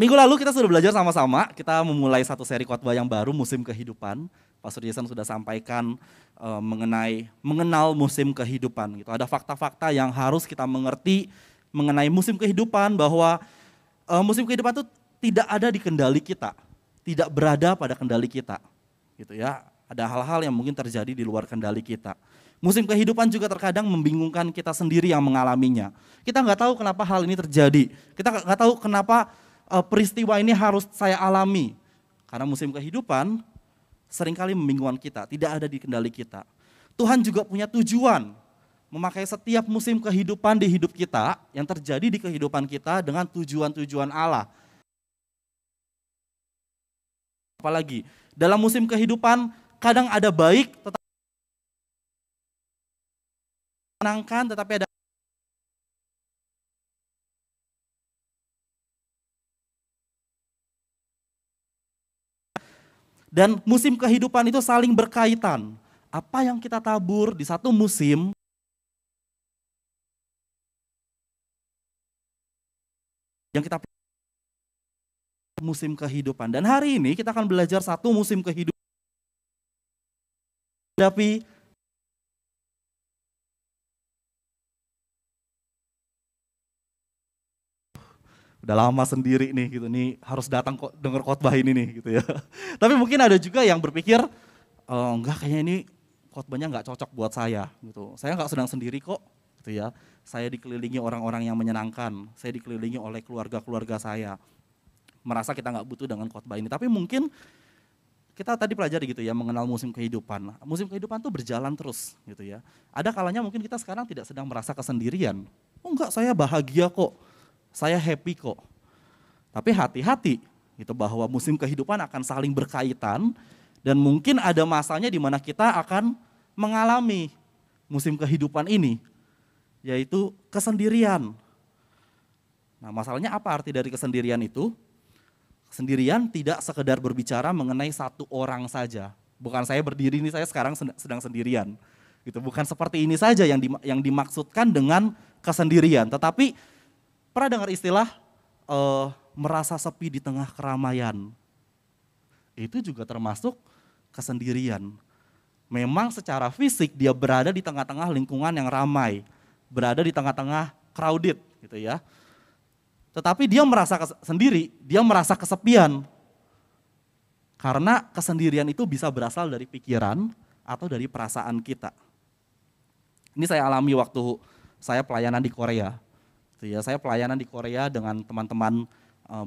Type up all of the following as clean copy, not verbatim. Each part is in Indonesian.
Minggu lalu kita sudah belajar sama-sama, kita memulai satu seri khotbah yang baru, musim kehidupan. Pastor Jason sudah sampaikan mengenai mengenal musim kehidupan. Gitu. Ada fakta-fakta yang harus kita mengerti mengenai musim kehidupan, bahwa musim kehidupan itu tidak ada di kendali kita, tidak berada pada kendali kita. Gitu ya. Ada hal-hal yang mungkin terjadi di luar kendali kita. Musim kehidupan juga terkadang membingungkan kita sendiri yang mengalaminya. Kita nggak tahu kenapa hal ini terjadi. Kita nggak tahu kenapa peristiwa ini harus saya alami. Karena musim kehidupan seringkali membingungkan kita, tidak ada di kendali kita. Tuhan juga punya tujuan memakai setiap musim kehidupan di hidup kita, yang terjadi di kehidupan kita dengan tujuan-tujuan Allah. Apalagi dalam musim kehidupan kadang ada baik, tetapi menyenangkan, tetapi ada dan musim kehidupan itu saling berkaitan. Apa yang kita tabur di satu musim, yang kita musim kehidupan. Dan hari ini kita akan belajar satu musim kehidupan. Tapi udah lama sendiri nih gitu nih, harus datang kok dengar khotbah ini nih gitu ya. Tapi mungkin ada juga yang berpikir enggak, kayaknya ini khotbahnya enggak cocok buat saya gitu. Saya enggak sedang sendiri kok gitu ya. Saya dikelilingi orang-orang yang menyenangkan, saya dikelilingi oleh keluarga-keluarga saya. Merasa kita enggak butuh dengan khotbah ini. Tapi mungkin kita tadi pelajari gitu ya, mengenal musim kehidupan. Musim kehidupan tuh berjalan terus gitu ya. Ada kalanya mungkin kita sekarang tidak sedang merasa kesendirian. Oh enggak, saya bahagia kok. Saya happy kok. Tapi hati-hati gitu, bahwa musim kehidupan akan saling berkaitan dan mungkin ada masanya di mana kita akan mengalami musim kehidupan ini, yaitu kesendirian. Nah, masalahnya apa arti dari kesendirian itu? Kesendirian tidak sekedar berbicara mengenai satu orang saja. Bukan saya berdiri ini, saya sekarang sedang sendirian. Gitu, bukan seperti ini saja yang dimaksudkan dengan kesendirian, tetapi pernah dengar istilah merasa sepi di tengah keramaian? Itu juga termasuk kesendirian. Memang secara fisik dia berada di tengah-tengah lingkungan yang ramai, berada di tengah-tengah crowded gitu ya. Tetapi dia merasa sendiri, dia merasa kesepian. Karena kesendirian itu bisa berasal dari pikiran atau dari perasaan kita. Ini saya alami waktu saya pelayanan di Korea. Ya, saya pelayanan di Korea dengan teman-teman,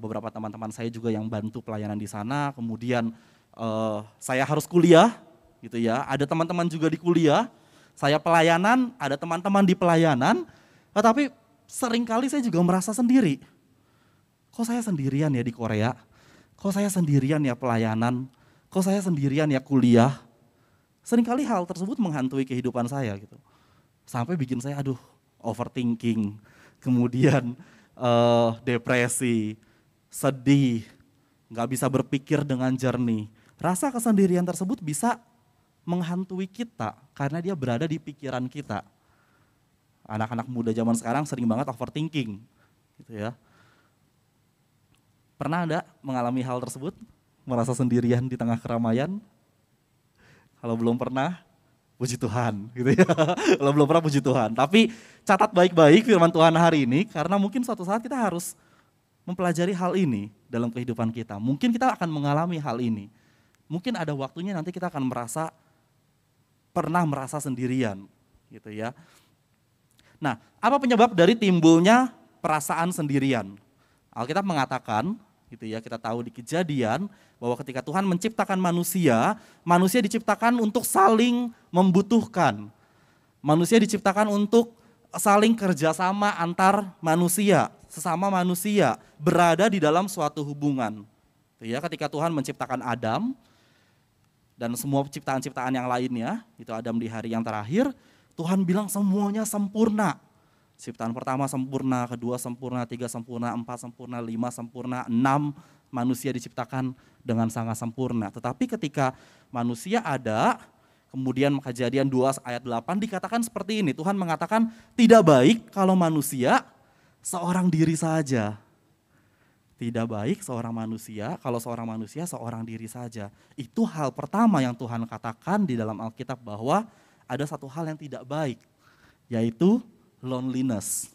beberapa teman-teman saya juga yang bantu pelayanan di sana. Kemudian saya harus kuliah, gitu ya. Ada teman-teman juga di kuliah. Saya pelayanan, ada teman-teman di pelayanan. Tetapi seringkali saya juga merasa sendiri. Kok saya sendirian ya di Korea? Kok saya sendirian ya pelayanan? Kok saya sendirian ya kuliah? Seringkali hal tersebut menghantui kehidupan saya gitu. Sampai bikin saya overthinking. Kemudian depresi, sedih, nggak bisa berpikir dengan jernih. Rasa kesendirian tersebut bisa menghantui kita karena dia berada di pikiran kita. Anak-anak muda zaman sekarang sering banget overthinking, gitu ya. Pernah Anda mengalami hal tersebut? Merasa sendirian di tengah keramaian? Kalau belum pernah, puji Tuhan gitu ya. Kalau belum pernah, puji Tuhan. Tapi catat baik-baik firman Tuhan hari ini, karena mungkin suatu saat kita harus mempelajari hal ini dalam kehidupan kita. Mungkin kita akan mengalami hal ini. Mungkin ada waktunya nanti kita akan pernah merasa sendirian gitu ya. Nah, apa penyebab dari timbulnya perasaan sendirian? Alkitab mengatakan gitu ya, kita tahu di Kejadian bahwa ketika Tuhan menciptakan manusia, manusia diciptakan untuk saling membutuhkan. Manusia diciptakan untuk saling kerjasama antar manusia, sesama manusia, berada di dalam suatu hubungan. Ya, ketika Tuhan menciptakan Adam dan semua ciptaan-ciptaan yang lainnya, itu Adam di hari yang terakhir, Tuhan bilang semuanya sempurna. Ciptaan pertama sempurna, kedua sempurna, tiga sempurna, empat sempurna, lima sempurna, enam manusia diciptakan dengan sangat sempurna. Tetapi ketika manusia ada, kemudian Kejadian 2 ayat 8 dikatakan seperti ini. Tuhan mengatakan tidak baik kalau manusia seorang diri saja. Tidak baik seorang manusia, kalau seorang manusia seorang diri saja. Itu hal pertama yang Tuhan katakan di dalam Alkitab bahwa ada satu hal yang tidak baik, yaitu loneliness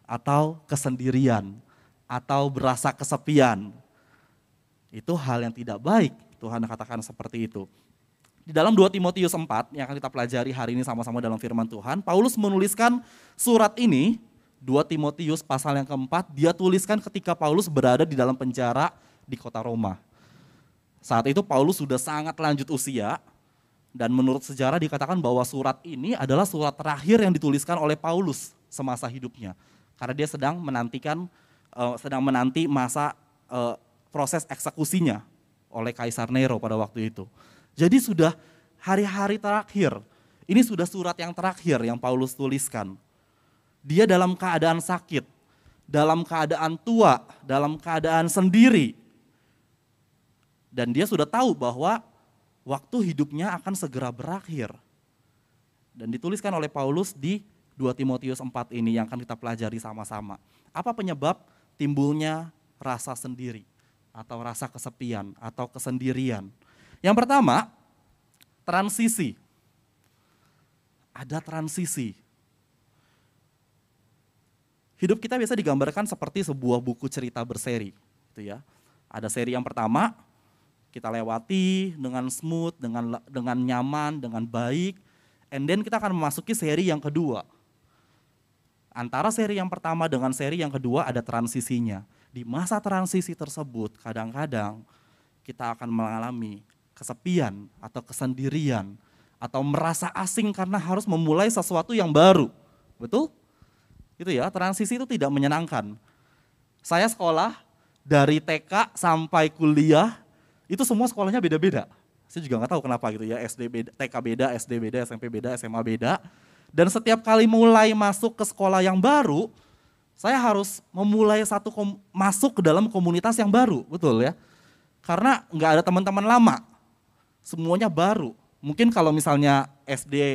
atau kesendirian atau berasa kesepian. Itu hal yang tidak baik, Tuhan katakan seperti itu. Di dalam 2 Timotius 4 yang akan kita pelajari hari ini sama-sama dalam firman Tuhan, Paulus menuliskan surat ini, 2 Timotius pasal yang keempat, dia tuliskan ketika Paulus berada di dalam penjara di kota Roma. Saat itu Paulus sudah sangat lanjut usia, dan menurut sejarah dikatakan bahwa surat ini adalah surat terakhir yang dituliskan oleh Paulus semasa hidupnya. Karena dia sedang menanti masa proses eksekusinya oleh Kaisar Nero pada waktu itu. Jadi sudah hari-hari terakhir, ini sudah surat yang terakhir yang Paulus tuliskan. Dia dalam keadaan sakit, dalam keadaan tua, dalam keadaan sendiri. Dan dia sudah tahu bahwa waktu hidupnya akan segera berakhir. Dan dituliskan oleh Paulus di 2 Timotius 4 ini yang akan kita pelajari sama-sama. Apa penyebab timbulnya rasa sendiri atau rasa kesepian atau kesendirian? Yang pertama, transisi. Ada transisi. Hidup kita biasa digambarkan seperti sebuah buku cerita berseri, gitu ya. Ada seri yang pertama, kita lewati dengan smooth, dengan nyaman, dengan baik, and then kita akan memasuki seri yang kedua. Antara seri yang pertama dengan seri yang kedua ada transisinya. Di masa transisi tersebut, kadang-kadang kita akan mengalami kesepian atau kesendirian atau merasa asing karena harus memulai sesuatu yang baru. Betul? Itu ya, transisi itu tidak menyenangkan. Saya sekolah dari TK sampai kuliah, itu semua sekolahnya beda-beda. Saya juga nggak tahu kenapa gitu ya, SD beda, TK beda, SD beda, SMP beda, SMA beda. Dan setiap kali mulai masuk ke sekolah yang baru, saya harus memulai masuk ke dalam komunitas yang baru, betul ya? Karena nggak ada teman-teman lama, semuanya baru. Mungkin kalau misalnya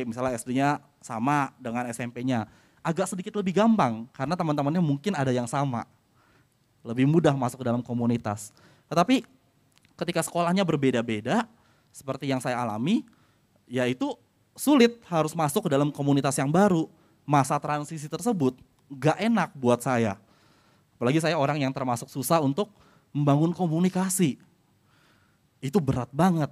misalnya SD-nya sama dengan SMP-nya, agak sedikit lebih gampang karena teman-temannya mungkin ada yang sama. Lebih mudah masuk ke dalam komunitas. Tetapi ketika sekolahnya berbeda-beda, seperti yang saya alami, yaitu sulit harus masuk ke dalam komunitas yang baru. Masa transisi tersebut gak enak buat saya. Apalagi saya orang yang termasuk susah untuk membangun komunikasi. Itu berat banget.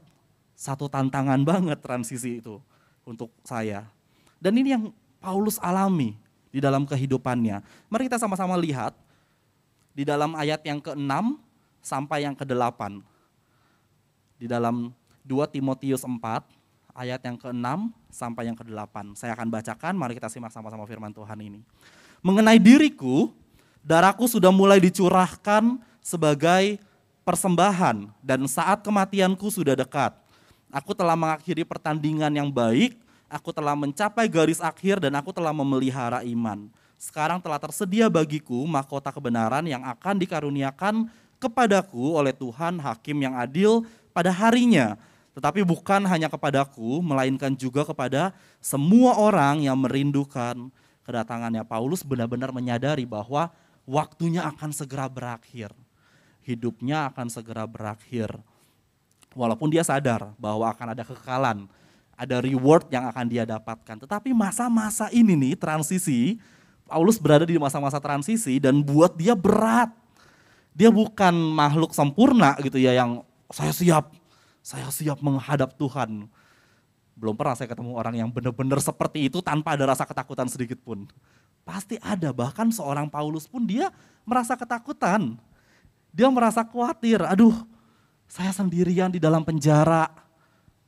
Satu tantangan banget transisi itu untuk saya. Dan ini yang Paulus alami di dalam kehidupannya. Mari kita sama-sama lihat di dalam ayat yang ke-6 sampai yang ke-8. Di dalam 2 Timotius 4 ayat yang ke-6 sampai yang ke-8. Saya akan bacakan, mari kita simak sama-sama firman Tuhan ini. Mengenai diriku, darahku sudah mulai dicurahkan sebagai persembahan dan saat kematianku sudah dekat. Aku telah mengakhiri pertandingan yang baik, aku telah mencapai garis akhir dan aku telah memelihara iman. Sekarang telah tersedia bagiku mahkota kebenaran yang akan dikaruniakan kepadaku oleh Tuhan Hakim yang adil pada harinya. Tetapi bukan hanya kepadaku, melainkan juga kepada semua orang yang merindukan kedatangannya. Paulus benar-benar menyadari bahwa waktunya akan segera berakhir. Hidupnya akan segera berakhir. Walaupun dia sadar bahwa akan ada kekekalan, ada reward yang akan dia dapatkan. Tetapi masa-masa ini nih, transisi, Paulus berada di masa-masa transisi dan buat dia berat. Dia bukan makhluk sempurna gitu ya yang saya siap menghadap Tuhan. Belum pernah saya ketemu orang yang benar-benar seperti itu tanpa ada rasa ketakutan sedikit pun. Pasti ada, bahkan seorang Paulus pun dia merasa ketakutan. Dia merasa khawatir, aduh saya sendirian di dalam penjara.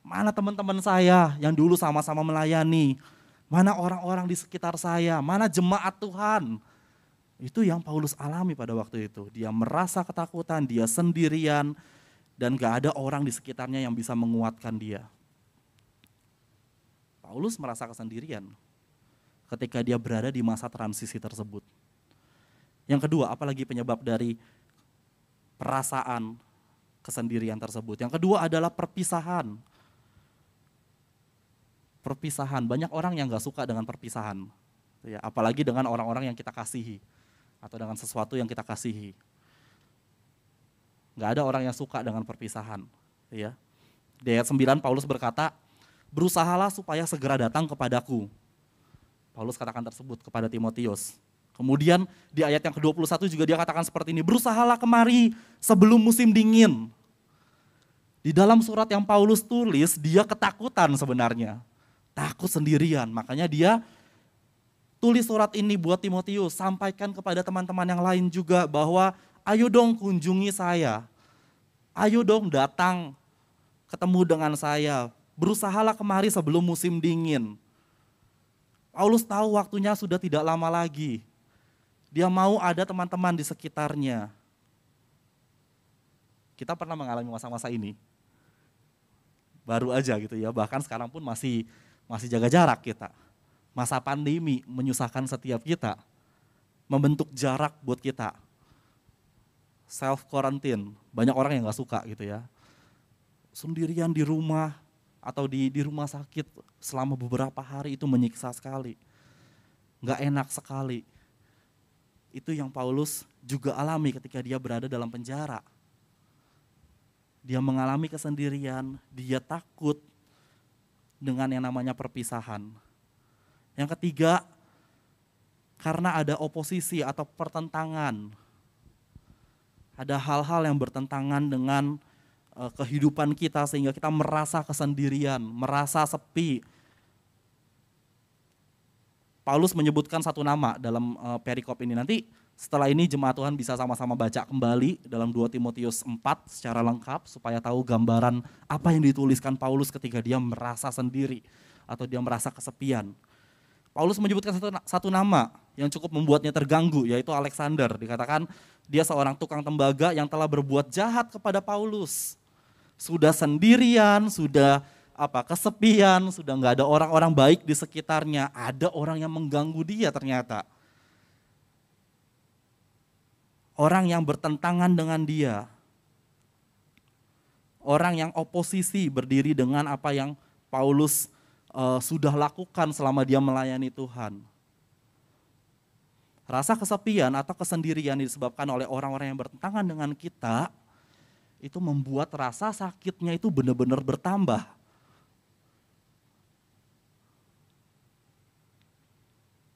Mana teman-teman saya yang dulu sama-sama melayani? Mana orang-orang di sekitar saya? Mana jemaat Tuhan? Itu yang Paulus alami pada waktu itu. Dia merasa ketakutan, dia sendirian, dan gak ada orang di sekitarnya yang bisa menguatkan dia. Paulus merasa kesendirian ketika dia berada di masa transisi tersebut. Yang kedua, apalagi penyebab dari perasaan kesendirian tersebut. Yang kedua adalah perpisahan. Perpisahan, banyak orang yang gak suka dengan perpisahan. Ya, apalagi dengan orang-orang yang kita kasihi. Atau dengan sesuatu yang kita kasihi. Nggak ada orang yang suka dengan perpisahan. Ya. Di ayat 9 Paulus berkata, berusahalah supaya segera datang kepadaku. Paulus katakan tersebut kepada Timotius. Kemudian di ayat yang ke-21 juga dia katakan seperti ini, berusahalah kemari sebelum musim dingin. Di dalam surat yang Paulus tulis, dia ketakutan sebenarnya. Takut sendirian, makanya dia tulis surat ini buat Timotius, sampaikan kepada teman-teman yang lain juga bahwa ayo dong kunjungi saya. Ayo dong datang ketemu dengan saya. Berusahalah kemari sebelum musim dingin. Paulus tahu waktunya sudah tidak lama lagi. Dia mau ada teman-teman di sekitarnya. Kita pernah mengalami masa-masa ini. Baru aja gitu ya, bahkan sekarang pun masih jaga jarak kita. Masa pandemi menyusahkan setiap kita. Membentuk jarak buat kita. Self quarantine, banyak orang yang gak suka gitu ya. Sendirian di rumah atau di rumah sakit selama beberapa hari itu menyiksa sekali. Gak enak sekali. Itu yang Paulus juga alami ketika dia berada dalam penjara. Dia mengalami kesendirian, dia takut dengan yang namanya perpisahan. Yang ketiga, karena ada oposisi atau pertentangan. Ada hal-hal yang bertentangan dengan kehidupan kita sehingga kita merasa kesendirian, merasa sepi. Paulus menyebutkan satu nama dalam perikop ini. Nanti setelah ini jemaat Tuhan bisa sama-sama baca kembali dalam 2 Timotius 4 secara lengkap supaya tahu gambaran apa yang dituliskan Paulus ketika dia merasa sendiri atau dia merasa kesepian. Paulus menyebutkan satu nama yang cukup membuatnya terganggu, yaitu Alexander. Dikatakan dia seorang tukang tembaga yang telah berbuat jahat kepada Paulus. Sudah sendirian, sudah kesepian, sudah nggak ada orang-orang baik di sekitarnya. Ada orang yang mengganggu dia ternyata. Orang yang bertentangan dengan dia. Orang yang oposisi berdiri dengan apa yang Paulus sudah lakukan selama dia melayani Tuhan. Rasa kesepian atau kesendirian disebabkan oleh orang-orang yang bertentangan dengan kita, itu membuat rasa sakitnya itu benar-benar bertambah.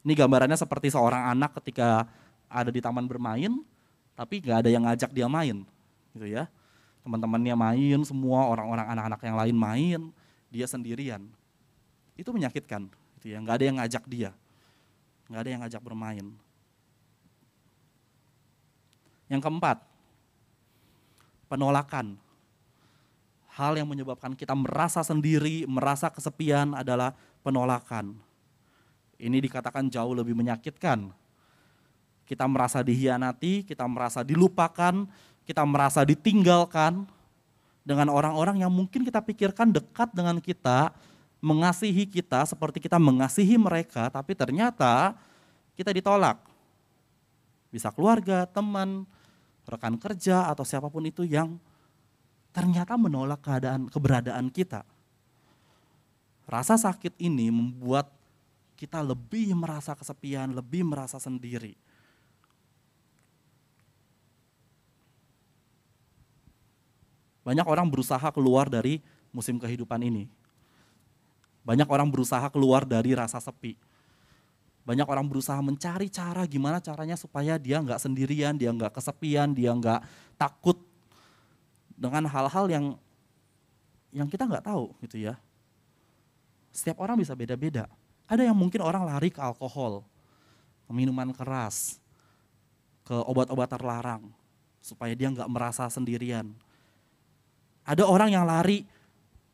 Ini gambarannya seperti seorang anak ketika ada di taman bermain, tapi gak ada yang ngajak dia main, gitu ya. Teman-temannya main, semua orang-orang anak-anak yang lain main, dia sendirian. Itu menyakitkan, gitu ya. Gak ada yang ngajak dia, gak ada yang ngajak bermain. Yang keempat, penolakan. Hal yang menyebabkan kita merasa sendiri, merasa kesepian adalah penolakan. Ini dikatakan jauh lebih menyakitkan. Kita merasa dihianati, kita merasa dilupakan, kita merasa ditinggalkan dengan orang-orang yang mungkin kita pikirkan dekat dengan kita, mengasihi kita seperti kita mengasihi mereka, tapi ternyata kita ditolak. Bisa keluarga, teman, rekan kerja, atau siapapun itu yang ternyata menolak keberadaan kita. Rasa sakit ini membuat kita lebih merasa kesepian, lebih merasa sendiri. Banyak orang berusaha keluar dari musim kehidupan ini. Banyak orang berusaha keluar dari rasa sepi. Banyak orang berusaha mencari cara gimana caranya supaya dia nggak sendirian, dia nggak kesepian, dia nggak takut dengan hal-hal yang kita nggak tahu gitu ya. Setiap orang bisa beda-beda. Ada yang mungkin orang lari ke alkohol, ke minuman keras, ke obat-obat terlarang supaya dia nggak merasa sendirian. Ada orang yang lari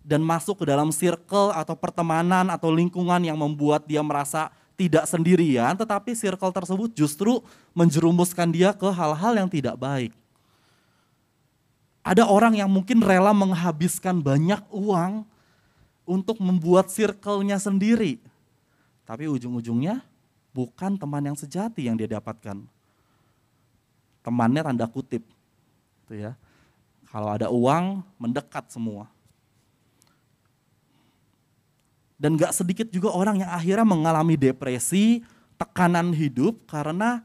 dan masuk ke dalam circle atau pertemanan atau lingkungan yang membuat dia merasa tidak sendirian, tetapi circle tersebut justru menjerumuskan dia ke hal-hal yang tidak baik. Ada orang yang mungkin rela menghabiskan banyak uang untuk membuat circle-nya sendiri. Tapi ujung-ujungnya bukan teman yang sejati yang dia dapatkan. Temannya tanda kutip. Gitu ya. Kalau ada uang, mendekat semua. Dan gak sedikit juga orang yang akhirnya mengalami depresi, tekanan hidup karena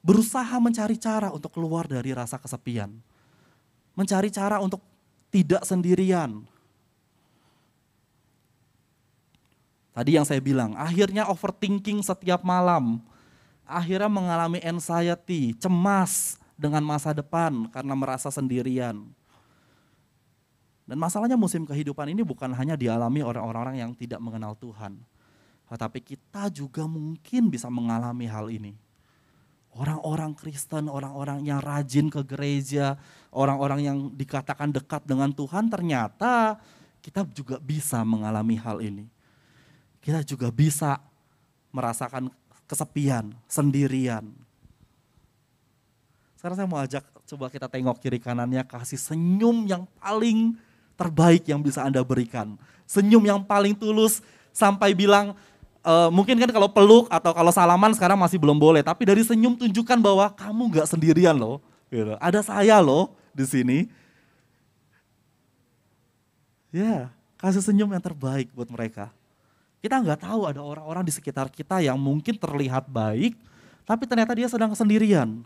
berusaha mencari cara untuk keluar dari rasa kesepian. Mencari cara untuk tidak sendirian. Tadi yang saya bilang, akhirnya overthinking setiap malam. Akhirnya mengalami anxiety, cemas dengan masa depan karena merasa sendirian. Dan masalahnya musim kehidupan ini bukan hanya dialami orang-orang yang tidak mengenal Tuhan. Tetapi kita juga mungkin bisa mengalami hal ini. Orang-orang Kristen, orang-orang yang rajin ke gereja, orang-orang yang dikatakan dekat dengan Tuhan, ternyata kita juga bisa mengalami hal ini. Kita juga bisa merasakan kesepian, sendirian. Sekarang saya mau ajak, coba kita tengok kiri kanannya, kasih senyum yang paling terbaik yang bisa Anda berikan. Senyum yang paling tulus sampai bilang, mungkin kan kalau peluk atau kalau salaman sekarang masih belum boleh, tapi dari senyum tunjukkan bahwa kamu gak sendirian loh. Gitu. Ada saya loh di sini. Ya, kasih senyum yang terbaik buat mereka. Kita nggak tahu ada orang-orang di sekitar kita yang mungkin terlihat baik, tapi ternyata dia sedang sendirian.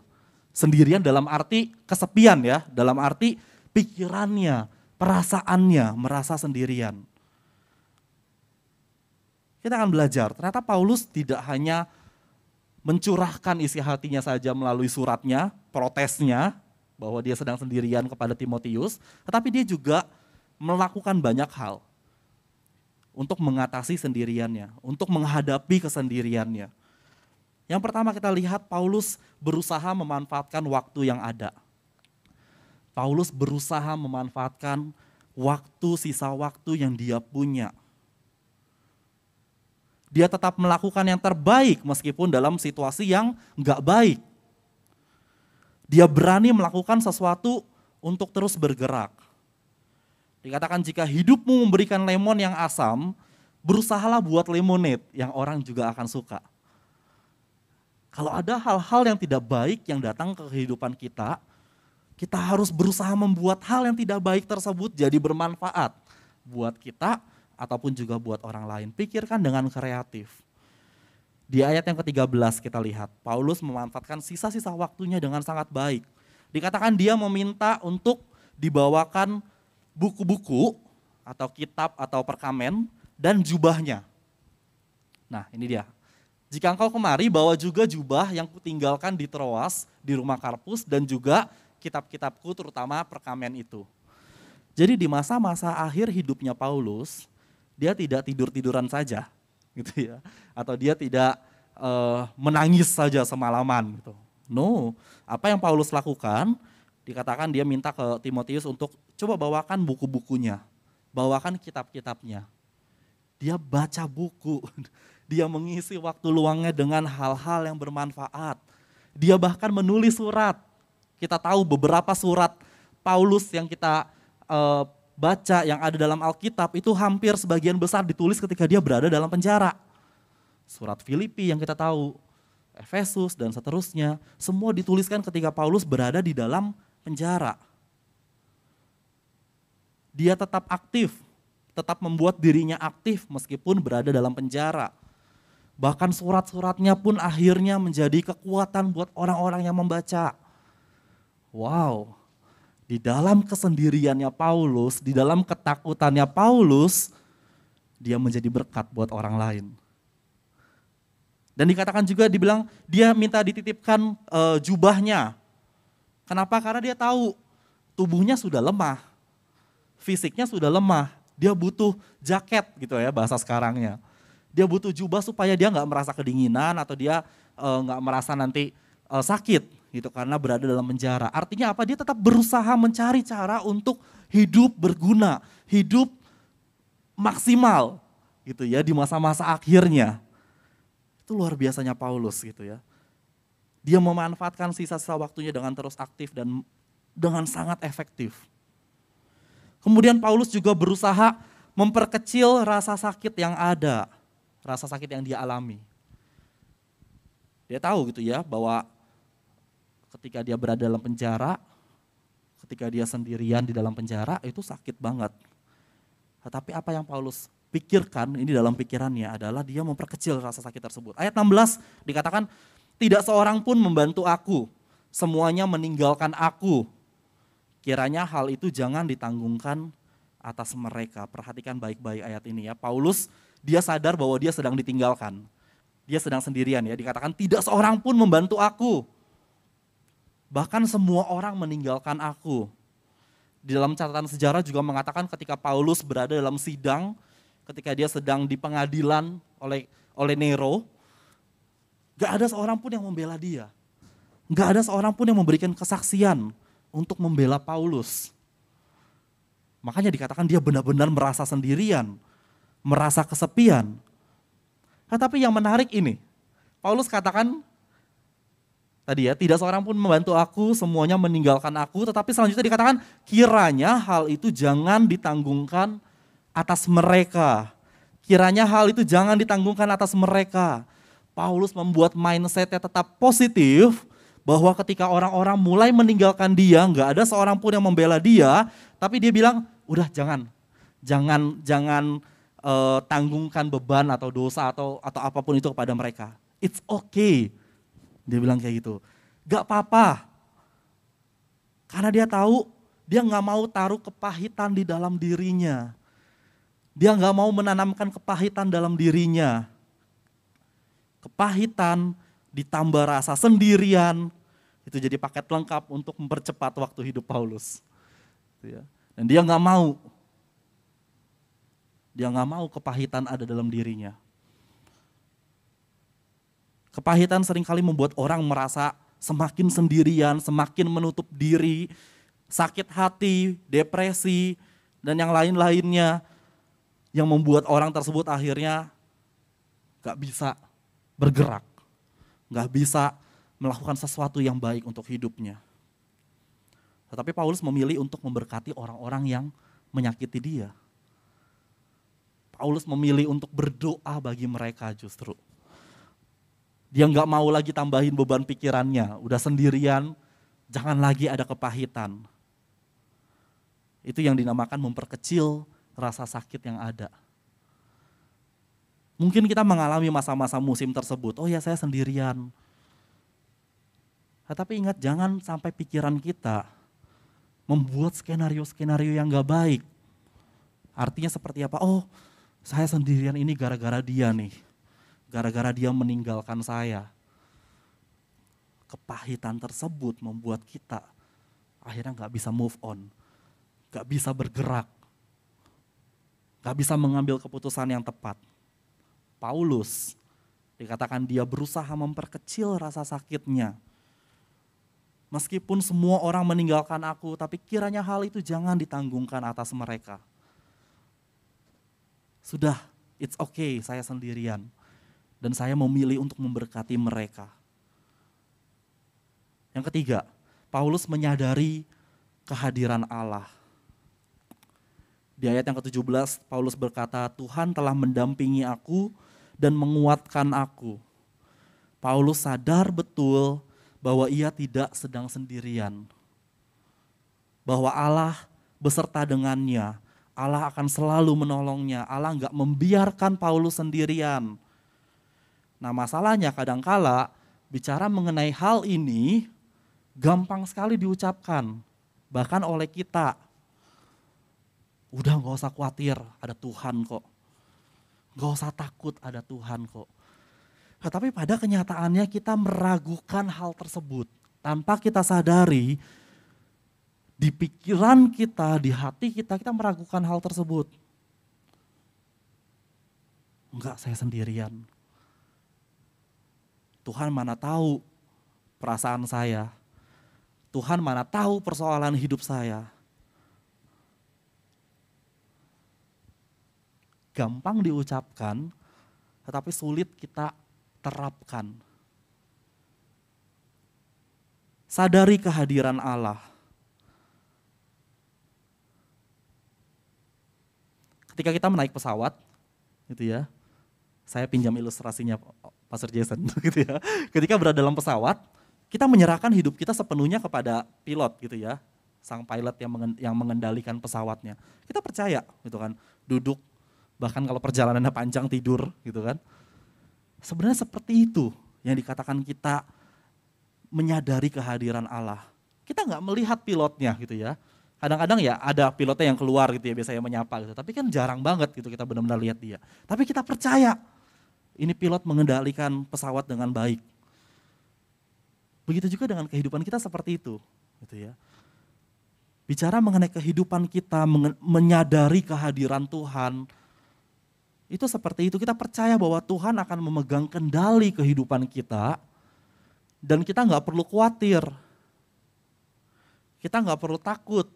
Sendirian dalam arti kesepian ya, dalam arti pikirannya, perasaannya merasa sendirian. Kita akan belajar, ternyata Paulus tidak hanya mencurahkan isi hatinya saja melalui suratnya, protesnya, bahwa dia sedang sendirian kepada Timotius, tetapi dia juga melakukan banyak hal untuk mengatasi sendiriannya, untuk menghadapi kesendiriannya. Yang pertama kita lihat Paulus berusaha memanfaatkan waktu yang ada. Paulus berusaha memanfaatkan waktu, sisa waktu yang dia punya. Dia tetap melakukan yang terbaik meskipun dalam situasi yang enggak baik. Dia berani melakukan sesuatu untuk terus bergerak. Dikatakan jika hidupmu memberikan lemon yang asam, berusahalah buat lemonade yang orang juga akan suka. Kalau ada hal-hal yang tidak baik yang datang ke kehidupan kita, kita harus berusaha membuat hal yang tidak baik tersebut jadi bermanfaat buat kita ataupun juga buat orang lain. Pikirkan dengan kreatif. Di ayat yang ke-13 kita lihat, Paulus memanfaatkan sisa-sisa waktunya dengan sangat baik. Dikatakan dia meminta untuk dibawakan buku-buku atau kitab atau perkamen dan jubahnya. Nah ini dia. Jika engkau kemari bawa juga jubah yang kutinggalkan di Troas, di rumah Karpus dan juga kitab-kitabku terutama perkamen itu. Jadi di masa-masa akhir hidupnya Paulus, dia tidak tidur-tiduran saja gitu ya. Atau dia tidak menangis saja semalaman gitu. No, apa yang Paulus lakukan, dikatakan dia minta ke Timotius untuk coba bawakan buku-bukunya, bawakan kitab-kitabnya. Dia baca buku, dia mengisi waktu luangnya dengan hal-hal yang bermanfaat. Dia bahkan menulis surat. Kita tahu beberapa surat Paulus yang kita baca yang ada dalam Alkitab itu hampir sebagian besar ditulis ketika dia berada dalam penjara. Surat Filipi yang kita tahu, Efesus dan seterusnya, semua dituliskan ketika Paulus berada di dalam penjara. Dia tetap aktif, tetap membuat dirinya aktif meskipun berada dalam penjara. Bahkan surat-suratnya pun akhirnya menjadi kekuatan buat orang-orang yang membaca. Wow, di dalam kesendiriannya Paulus, di dalam ketakutannya Paulus, dia menjadi berkat buat orang lain. Dan dikatakan juga dibilang dia minta dititipkan jubahnya. Kenapa? Karena dia tahu tubuhnya sudah lemah, fisiknya sudah lemah. Dia butuh jaket gitu ya bahasa sekarangnya. Dia butuh jubah supaya dia nggak merasa kedinginan atau dia nggak merasa nanti sakit gitu karena berada dalam penjara. Artinya apa? Dia tetap berusaha mencari cara untuk hidup berguna, hidup maksimal gitu ya di masa-masa akhirnya. Itu luar biasanya Paulus gitu ya. Dia memanfaatkan sisa-sisa waktunya dengan terus aktif dan dengan sangat efektif. Kemudian Paulus juga berusaha memperkecil rasa sakit yang ada, rasa sakit yang dia alami. Dia tahu gitu ya bahwa ketika dia berada dalam penjara, ketika dia sendirian di dalam penjara itu sakit banget. Tetapi apa yang Paulus pikirkan, ini dalam pikirannya adalah dia memperkecil rasa sakit tersebut. Ayat 16 dikatakan, tidak seorang pun membantu aku, semuanya meninggalkan aku. Kiranya hal itu jangan ditanggungkan atas mereka. Perhatikan baik-baik ayat ini ya. Paulus dia sadar bahwa dia sedang ditinggalkan. Dia sedang sendirian ya. Dikatakan tidak seorang pun membantu aku. Bahkan semua orang meninggalkan aku. Di dalam catatan sejarah juga mengatakan ketika Paulus berada dalam sidang, ketika dia sedang di pengadilan oleh Nero, gak ada seorang pun yang membela dia. Gak ada seorang pun yang memberikan kesaksian untuk membela Paulus. Makanya dikatakan dia benar-benar merasa sendirian, merasa kesepian. Tetapi yang menarik ini, Paulus katakan tadi ya, tidak seorang pun membantu aku, semuanya meninggalkan aku, tetapi selanjutnya dikatakan kiranya hal itu jangan ditanggungkan atas mereka. Kiranya hal itu jangan ditanggungkan atas mereka. Paulus membuat mindsetnya tetap positif, bahwa ketika orang-orang mulai meninggalkan dia, nggak ada seorang pun yang membela dia, tapi dia bilang, udah jangan tanggungkan beban atau dosa atau apapun itu kepada mereka. It's okay. Dia bilang kayak gitu. Gak apa-apa. Karena dia tahu dia gak mau taruh kepahitan di dalam dirinya. Dia gak mau menanamkan kepahitan dalam dirinya. Kepahitan ditambah rasa sendirian. Itu jadi paket lengkap untuk mempercepat waktu hidup Paulus. Dan dia gak mau. Dia gak mau kepahitan ada dalam dirinya. Kepahitan seringkali membuat orang merasa semakin sendirian, semakin menutup diri, sakit hati, depresi, dan yang lain-lainnya yang membuat orang tersebut akhirnya gak bisa bergerak, gak bisa melakukan sesuatu yang baik untuk hidupnya. Tetapi Paulus memilih untuk memberkati orang-orang yang menyakiti dia. Paulus memilih untuk berdoa bagi mereka justru. Dia nggak mau lagi tambahin beban pikirannya, udah sendirian, jangan lagi ada kepahitan. Itu yang dinamakan memperkecil rasa sakit yang ada. Mungkin kita mengalami masa-masa musim tersebut, oh ya saya sendirian. Tapi ingat jangan sampai pikiran kita membuat skenario-skenario yang nggak baik. Artinya seperti apa? Oh saya sendirian ini gara-gara dia nih. Gara-gara dia meninggalkan saya. Kepahitan tersebut membuat kita akhirnya gak bisa move on. Gak bisa bergerak. Gak bisa mengambil keputusan yang tepat. Paulus dikatakan dia berusaha memperkecil rasa sakitnya. Meskipun semua orang meninggalkan aku, tapi kiranya hal itu jangan ditanggungkan atas mereka. Sudah, it's okay, saya sendirian. Dan saya memilih untuk memberkati mereka. Yang ketiga, Paulus menyadari kehadiran Allah. Di ayat yang ke-17, Paulus berkata, Tuhan telah mendampingi aku dan menguatkan aku. Paulus sadar betul bahwa ia tidak sedang sendirian. Bahwa Allah beserta dengannya. Allah akan selalu menolongnya. Allah enggak membiarkan Paulus sendirian. Nah masalahnya kadangkala bicara mengenai hal ini gampang sekali diucapkan. Bahkan oleh kita. Udah gak usah khawatir, ada Tuhan kok. Gak usah takut, ada Tuhan kok. Nah, tapi pada kenyataannya kita meragukan hal tersebut. Tanpa kita sadari, di pikiran kita, di hati kita, kita meragukan hal tersebut. Enggak, saya sendirian. Tuhan mana tahu perasaan saya. Tuhan mana tahu persoalan hidup saya. Gampang diucapkan, tetapi sulit kita terapkan. Sadari kehadiran Allah. Ketika kita menaik pesawat, gitu ya, saya pinjam ilustrasinya Pastor Jason, gitu ya. Ketika berada dalam pesawat, kita menyerahkan hidup kita sepenuhnya kepada pilot, gitu ya, sang pilot yang mengendalikan pesawatnya. Kita percaya, gitu kan, duduk, bahkan kalau perjalanannya panjang tidur, gitu kan. Sebenarnya seperti itu yang dikatakan kita menyadari kehadiran Allah. Kita nggak melihat pilotnya, gitu ya. Kadang-kadang ya ada pilotnya yang keluar gitu ya, biasanya menyapa gitu. Tapi kan jarang banget gitu kita benar-benar lihat dia. Tapi kita percaya ini pilot mengendalikan pesawat dengan baik. Begitu juga dengan kehidupan kita seperti itu, gitu ya. Bicara mengenai kehidupan kita, menyadari kehadiran Tuhan, itu seperti itu. Kita percaya bahwa Tuhan akan memegang kendali kehidupan kita, dan kita nggak perlu khawatir, kita nggak perlu takut.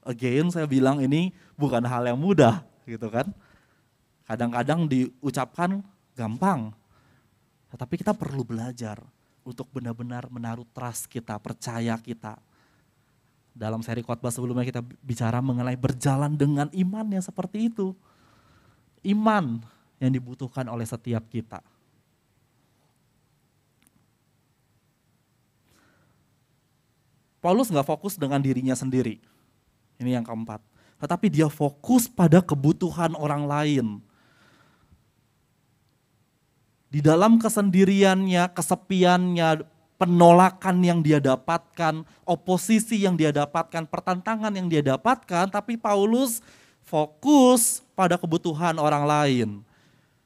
Again, saya bilang ini bukan hal yang mudah, gitu kan. Kadang-kadang diucapkan gampang, tetapi kita perlu belajar untuk benar-benar menaruh trust kita, percaya kita. Dalam seri khotbah sebelumnya kita bicara mengenai berjalan dengan iman yang seperti itu. Iman yang dibutuhkan oleh setiap kita. Paulus gak fokus dengan dirinya sendiri. Ini yang keempat. Tetapi dia fokus pada kebutuhan orang lain. Di dalam kesendiriannya, kesepiannya, penolakan yang dia dapatkan, oposisi yang dia dapatkan, pertentangan yang dia dapatkan, tapi Paulus fokus pada kebutuhan orang lain.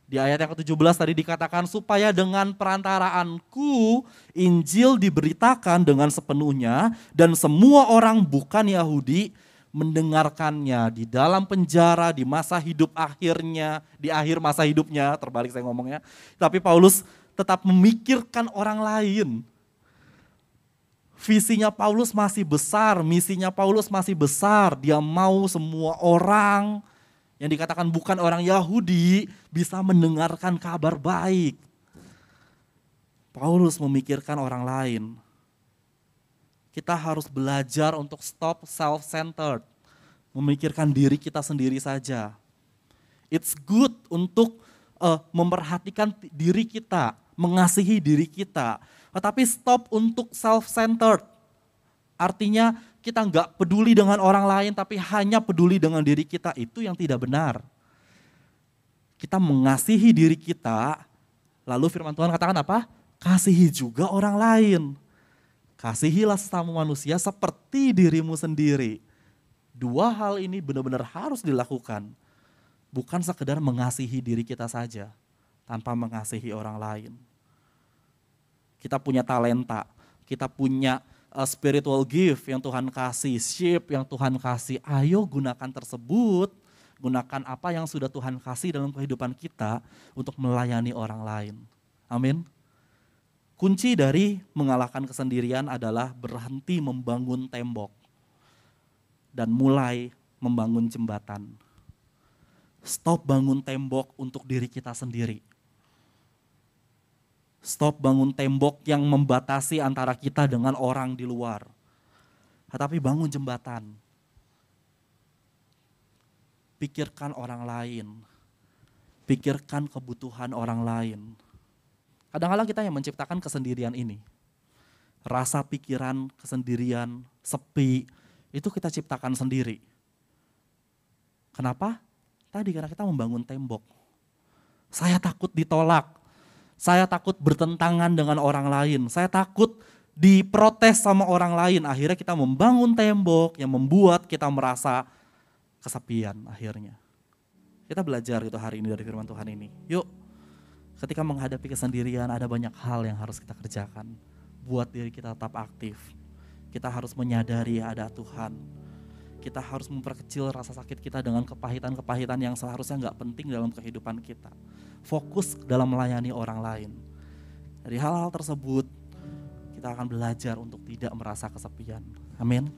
Di ayat yang ke-17 tadi dikatakan, supaya dengan perantaraanku Injil diberitakan dengan sepenuhnya, dan semua orang bukan Yahudi mendengarkannya. Di dalam penjara, di masa hidup akhirnya, di akhir masa hidupnya, terbalik saya ngomongnya. Tapi Paulus tetap memikirkan orang lain. Visinya Paulus masih besar, misinya Paulus masih besar. Dia mau semua orang yang dikatakan bukan orang Yahudi bisa mendengarkan kabar baik. Paulus memikirkan orang lain. Kita harus belajar untuk stop self-centered, memikirkan diri kita sendiri saja. It's good untuk memperhatikan diri kita, mengasihi diri kita. Tetapi stop untuk self-centered. Artinya kita nggak peduli dengan orang lain, tapi hanya peduli dengan diri kita. Itu yang tidak benar. Kita mengasihi diri kita, lalu firman Tuhan katakan apa? Kasihi juga orang lain. Kasihilah sesama manusia seperti dirimu sendiri. Dua hal ini benar-benar harus dilakukan. Bukan sekedar mengasihi diri kita saja, tanpa mengasihi orang lain. Kita punya talenta, kita punya spiritual gift yang Tuhan kasih, shape yang Tuhan kasih. Ayo gunakan tersebut, gunakan apa yang sudah Tuhan kasih dalam kehidupan kita untuk melayani orang lain. Amin. Kunci dari mengalahkan kesendirian adalah berhenti membangun tembok dan mulai membangun jembatan. Stop bangun tembok untuk diri kita sendiri. Stop bangun tembok yang membatasi antara kita dengan orang di luar. Tetapi bangun jembatan. Pikirkan orang lain. Pikirkan kebutuhan orang lain. Kadang-kadang kita yang menciptakan kesendirian ini. Rasa pikiran, kesendirian, sepi, itu kita ciptakan sendiri. Kenapa? Tadi karena kita membangun tembok. Saya takut ditolak. Saya takut bertentangan dengan orang lain. Saya takut diprotes sama orang lain. Akhirnya kita membangun tembok yang membuat kita merasa kesepian akhirnya. Kita belajar itu hari ini dari firman Tuhan ini. Yuk, ketika menghadapi kesendirian ada banyak hal yang harus kita kerjakan. Buat diri kita tetap aktif. Kita harus menyadari ada Tuhan. Kita harus memperkecil rasa sakit kita dengan kepahitan-kepahitan yang seharusnya nggak penting dalam kehidupan kita. Fokus dalam melayani orang lain. Dari hal-hal tersebut, kita akan belajar untuk tidak merasa kesepian. Amin.